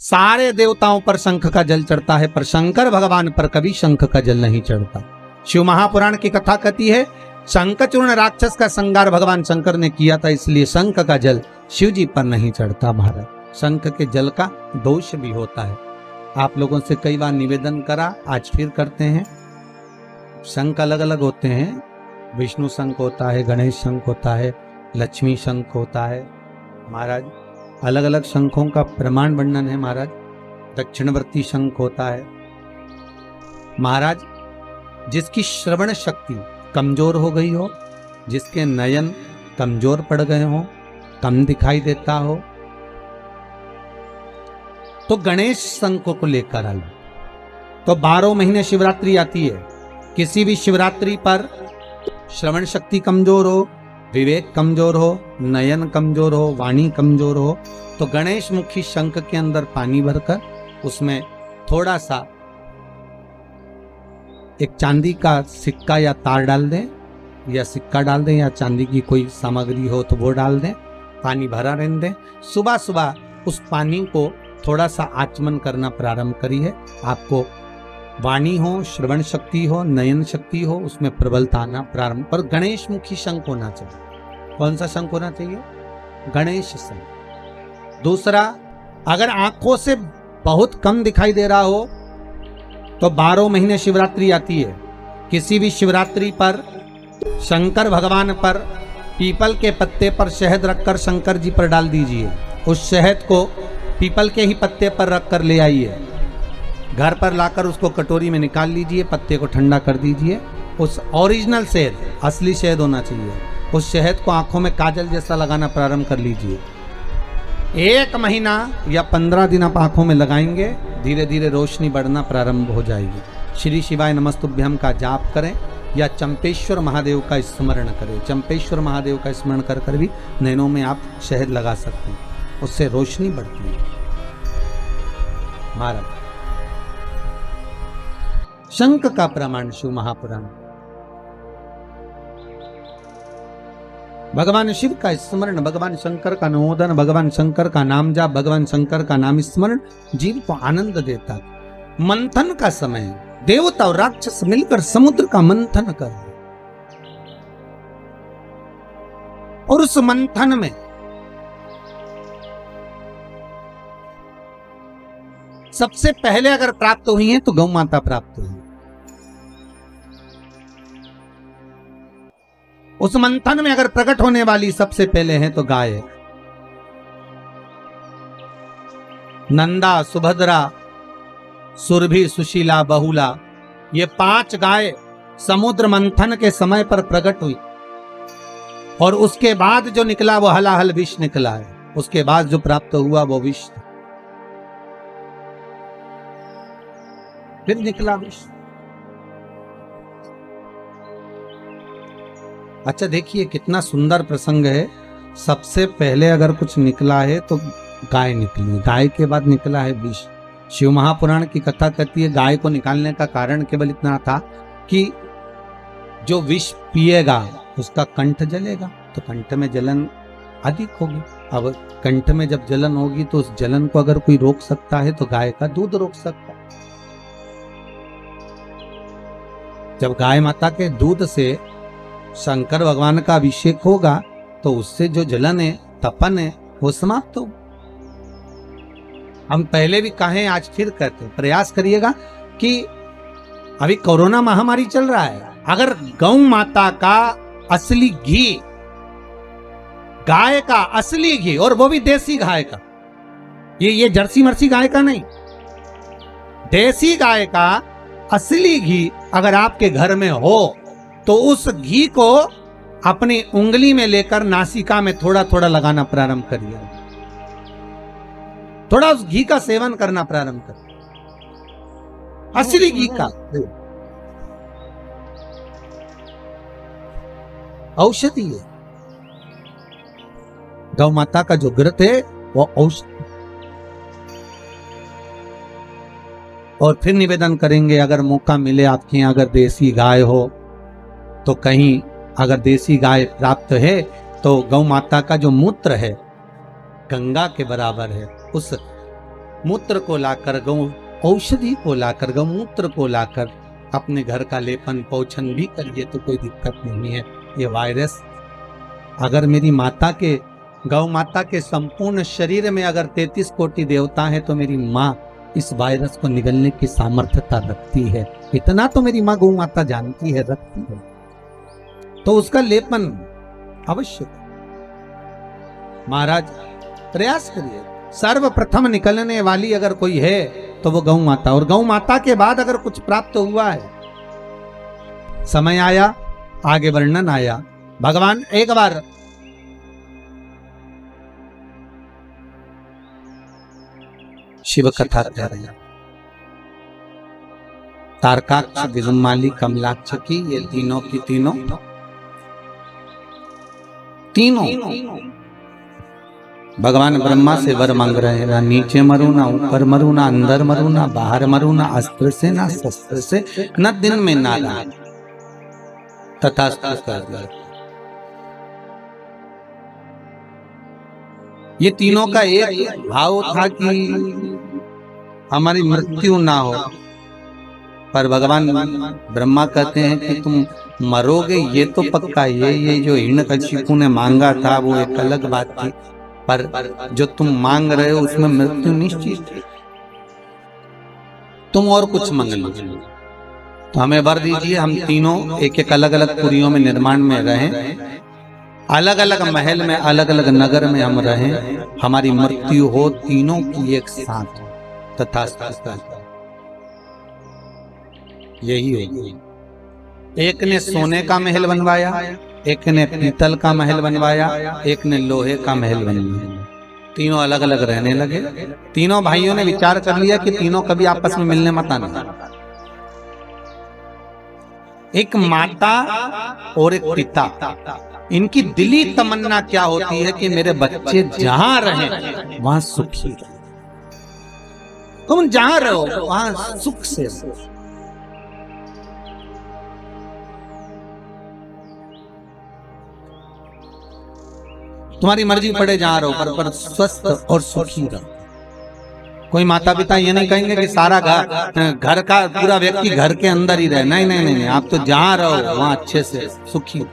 सारे देवताओं पर शंख का जल चढ़ता है, पर शंकर भगवान पर कभी शंख का जल नहीं चढ़ता। शिव महापुराण की कथा कहती है शंखचूर्ण राक्षस का संहार भगवान शंकर ने किया था, इसलिए शंख का जल शिव जी पर नहीं चढ़ता। महाराज, शंख के जल का दोष भी होता है। आप लोगों से कई बार निवेदन करा, आज फिर करते हैं। शंख अलग अलग होते हैं, विष्णु शंख होता है, गणेश शंख होता है, लक्ष्मी शंख होता है। महाराज, अलग अलग शंखों का प्रमाण वर्णन है। महाराज, दक्षिणवर्ती शंख होता है। महाराज, जिसकी श्रवण शक्ति कमजोर हो गई हो, जिसके नयन कमजोर पड़ गए हो, कम दिखाई देता हो, तो गणेश शंख को लेकर आइए। तो 12 महीने शिवरात्रि आती है। किसी भी शिवरात्रि पर श्रवण शक्ति कमजोर हो, विवेक कमजोर हो, नयन कमजोर हो, वाणी कमजोर हो, तो गणेश मुखी शंख के अंदर पानी भरकर उसमें थोड़ा सा एक चांदी का सिक्का या तार डाल दें, या सिक्का डाल दें, या चांदी की कोई सामग्री हो तो वो डाल दें, पानी भरा रहने दें। सुबह सुबह उस पानी को थोड़ा सा आचमन करना प्रारंभ करिए। आपको वाणी हो, श्रवण शक्ति हो, नयन शक्ति हो, उसमें प्रबलता आना प्रारंभ। पर गणेश मुखी शंख होना चाहिए। कौन सा शंख होना चाहिए? गणेश शंख। दूसरा, अगर आंखों से बहुत कम दिखाई दे रहा हो तो 12 महीने शिवरात्रि आती है। किसी भी शिवरात्रि पर शंकर भगवान पर पीपल के पत्ते पर शहद रखकर शंकर जी पर डाल दीजिए। उस शहद को पीपल के ही पत्ते पर रखकर ले आइए। घर पर लाकर उसको कटोरी में निकाल लीजिए, पत्ते को ठंडा कर दीजिए। उस ओरिजिनल शहद, असली शहद होना चाहिए, उस शहद को आंखों में काजल जैसा लगाना प्रारंभ कर लीजिए। 1 महीना या 15 दिन आप आंखों में लगाएंगे, धीरे धीरे रोशनी बढ़ना प्रारंभ हो जाएगी। श्री शिवाय नमस्तुभ्यम का जाप करें या चंपेश्वर महादेव का स्मरण करें। चंपेश्वर महादेव का स्मरण कर कर भी नैनों में आप शहद लगा सकते हैं, उससे रोशनी बढ़ती है। महाराज, शंख का प्रमाण शिव महापुराण। भगवान शिव का स्मरण, भगवान शंकर का नमोदन, भगवान शंकर का नाम जाप, भगवान शंकर का नाम स्मरण जीव को आनंद देता। मंथन का समय, देवता और राक्षस मिलकर समुद्र का मंथन कर, और उस मंथन में सबसे पहले अगर प्राप्त हुई है तो गौ माता प्राप्त हुई। उस मंथन में अगर प्रकट होने वाली सबसे पहले है तो गाय। नंदा, सुभद्रा, सुरभि, सुशीला, बहुला, ये 5 गाय समुद्र मंथन के समय पर प्रकट हुई, और उसके बाद जो निकला वो हलाहल विष निकला है। उसके बाद जो प्राप्त हुआ वो विष, फिर निकला विष। अच्छा, देखिए कितना सुंदर प्रसंग है। सबसे पहले अगर कुछ निकला है तो गाय निकली, गाय के बाद निकला है विष। शिव महापुराण की कथा कहती है गाय को निकालने का कारण केवल इतना था कि जो विष पिएगा उसका कंठ जलेगा, तो कंठ में जलन अधिक होगी। अब कंठ में जब जलन होगी तो उस जलन को अगर कोई रोक सकता है तो गाय का दूध रोक सकता है। जब गाय माता के दूध से शंकर भगवान का अभिषेक होगा तो उससे जो जलन है, तपन है, वो समाप्त हो। हम पहले भी कहें, आज फिर कहते हैं, प्रयास करिएगा कि अभी कोरोना महामारी चल रहा है, अगर गौ माता का असली घी, गाय का असली घी, और वो भी देसी गाय का, ये जर्सी मर्सी गाय का नहीं, देसी गाय का असली घी अगर आपके घर में हो तो उस घी को अपनी उंगली में लेकर नासिका में थोड़ा थोड़ा लगाना प्रारंभ करिए। थोड़ा उस घी का सेवन करना प्रारंभ करिए, असली घी का। औषधि है, गौ माता का जो घृत है वो औषधि। और फिर निवेदन करेंगे, अगर मौका मिले आपके यहाँ अगर देसी गाय हो तो कहीं अगर देसी गाय प्राप्त है तो गौ माता का जो मूत्र है गंगा के बराबर है, उस मूत्र को लाकर, गौ औषधि को लाकर, गौमूत्र को लाकर अपने घर का लेपन पोषण भी करिए तो कोई दिक्कत नहीं है। ये वायरस अगर मेरी माता के, गौ माता के संपूर्ण शरीर में अगर 33 कोटि देवता है तो मेरी माँ इस वायरस को निगलने की सामर्थ्यता रखती है। इतना तो मेरी माँ गौ माता जानती है, रखती है, तो उसका लेपन अवश्य। महाराज प्रयास करिए, सर्वप्रथम निकलने वाली अगर कोई है तो वो गौ माता, और गौ माता के बाद अगर कुछ प्राप्त हुआ है, समय आया, आगे वर्णन आया। भगवान एक बार शिव कथा कह रहे हैं, तारकाक्ष, विदुमाली, कमलाक्ष की, ये तीनों की तीनों भगवान ब्रह्मा से वर मांग रहे हैं, ना नीचे मरू, ना ऊपर मरू, ना अंदर मरू, ना बाहर मरू, ना अस्त्र से, ना शस्त्र से, न दिन में ना रात, तथास्तु कर दिया। ये तीनों का एक भाव था कि हमारी मृत्यु ना हो, पर भगवान ब्रह्मा कहते हैं कि तुम मरोगे ये तो पक्का। ये जो हिरण्यकशिपु ने मांगा था वो एक अलग बात थी, पर जो तुम मांग रहे हो उसमें मृत्यु निश्चित है। तुम और कुछ मांग लो तो हमें वर दीजिए, हम तीनों एक एक अलग अलग पुरियों में निर्माण में रहें, अलग अलग महल में, अलग अलग नगर में हम रहें, हमारी मृत्यु हो तीनों की एक साथ, तथास्तु। यही होगी। एक ने सोने का महल बनवाया, एक ने पीतल का महल बनवाया, एक ने लोहे का महल बनवाया। तीनों अलग अलग रहने लगे। तीनों भाइयों ने विचार कर लिया कि तीनों कभी आपस में मिलने मत आना। एक माता और एक पिता, इनकी दिली तमन्ना क्या होती है कि मेरे बच्चे जहां रहें वहां सुखी रहे। तुम जहां रहो वहां सुख से रहो। तुम्हारी मर्जी पड़े जहां रहो, पर स्वस्थ और सुखी रहो। कोई माता पिता ये नहीं कहेंगे कि सारा घर का पूरा व्यक्ति घर के अंदर ही रहे। नहीं नहीं नहीं, आप तो जहां रहो वहां अच्छे से सुखी हो।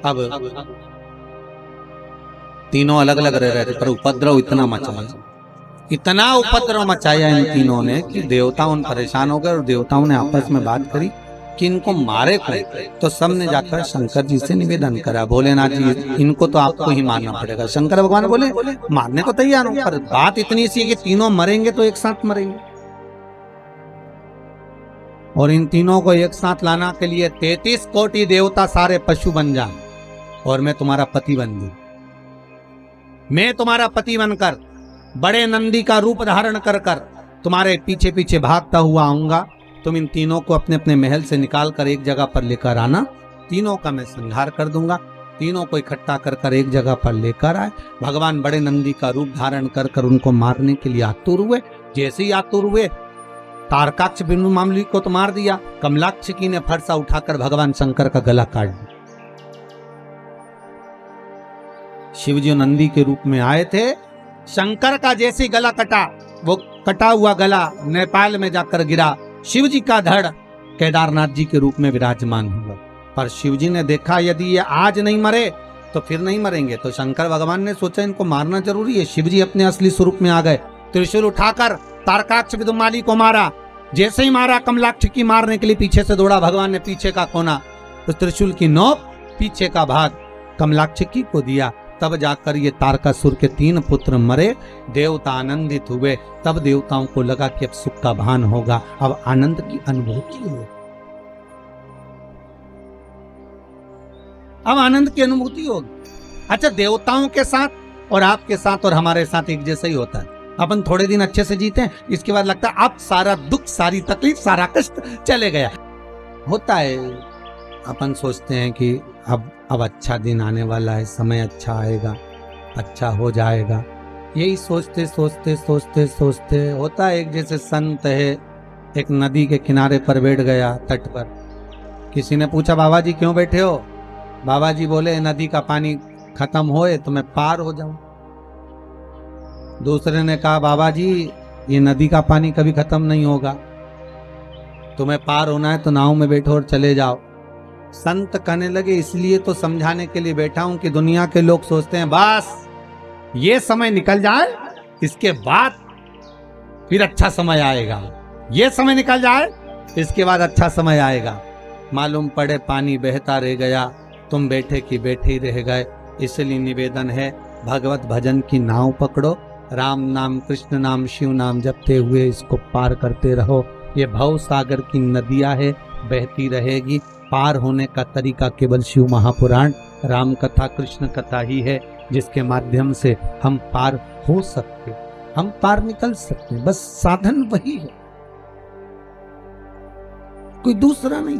अब तीनों अलग अलग रह रहे थे, पर उपद्रव इतना उपद्रव मचाया इन तीनों ने कि देवता उन परेशान हो गए, और देवताओं ने आपस में बात करी कि इनको मारे कौन। तो सब ने जाकर शंकर जी से निवेदन करा, भोलेनाथ जी इनको तो आपको ही मारना पड़ेगा। शंकर भगवान बोले मारने को तैयार हूं, पर बात इतनी सी है कि तीनों मरेंगे तो एक साथ मरेंगे, और इन तीनों को एक साथ लाना के लिए 33 कोटि देवता सारे पशु बन जाए और मैं तुम्हारा पति बन दूं। मैं तुम्हारा पति बनकर बड़े नंदी का रूप धारण कर कर तुम्हारे पीछे पीछे भागता हुआ आऊंगा। तुम इन तीनों को अपने अपने महल से निकाल कर एक जगह पर लेकर आना। तीनों का मैं संहार कर दूंगा। तीनों को इकट्ठा कर कर एक जगह पर लेकर आए। भगवान बड़े नंदी का रूप धारण कर कर उनको मारने के लिए आतुर हुए। जैसे ही आतुर हुए, तारकाक्ष बिनु मामली को तो मार दिया, कमलाक्ष की ने फरसा उठाकर भगवान शंकर का गला काट दिया। शिवजी नंदी के रूप में आए थे। शंकर का जैसे गला कटा, वो कटा हुआ गला नेपाल में जाकर गिरा। शिवजी का धड़ केदारनाथ जी के रूप में विराजमान हुआ। पर शिवजी ने देखा यदि ये आज नहीं मरे तो फिर नहीं मरेंगे, तो शंकर भगवान ने सोचा इनको मारना जरूरी है। शिवजी अपने असली स्वरूप में आ गए। त्रिशूल उठाकर तारकाक्ष विदुमाली को मारा। जैसे ही मारा, कमलाक्ष की मारने के लिए पीछे से दौड़ा। भगवान ने पीछे का कोना, उस त्रिशूल की नोक, पीछे का भाग कमलाक्ष की को दिया। तब जाकर ये तारकासुर के 3 पुत्र मरे। देवता आनंदित हुए। तब देवताओं को लगा कि अब सुख का भान होगा, अब आनंद की अनुभूति होगी। अब आनंद की अनुभूति होगी। अच्छा, देवताओं के साथ और आपके साथ और हमारे साथ एक जैसा ही होता है। अपन थोड़े दिन अच्छे से जीते हैं, इसके बाद लगता है अब सारा दुख, सारी तकलीफ, सारा कष्ट चले गया। होता है, अपन सोचते हैं कि अब अच्छा दिन आने वाला है, समय अच्छा आएगा, अच्छा हो जाएगा। यही सोचते सोचते सोचते सोचते होता है, एक जैसे संत है, एक नदी के किनारे पर बैठ गया, तट पर। किसी ने पूछा, बाबा जी क्यों बैठे हो? बाबा जी बोले, नदी का पानी खत्म होए तो मैं पार हो जाऊं। दूसरे ने कहा, बाबा जी ये नदी का पानी कभी खत्म नहीं होगा, तुम्हें पार होना है तो नाव में बैठो और चले जाओ। संत कहने लगे, इसलिए तो समझाने के लिए बैठा हूं कि दुनिया के लोग सोचते हैं बस ये समय निकल जाए, इसके बाद फिर अच्छा समय आएगा, ये समय निकल जाए इसके बाद अच्छा समय आएगा। मालूम पड़े पानी बहता रह गया, तुम बैठे की बैठे ही रह गए। इसलिए निवेदन है, भगवत भजन की नाव पकड़ो, राम नाम कृष्ण नाम शिव नाम जपते हुए इसको पार करते रहो। ये भव सागर की नदियां है, बहती रहेगी। पार होने का तरीका केवल शिव महापुराण, राम कथा, कृष्ण कथा ही है जिसके माध्यम से हम पार हो सकते, हम पार निकल सकते। बस साधन वही है, कोई दूसरा नहीं।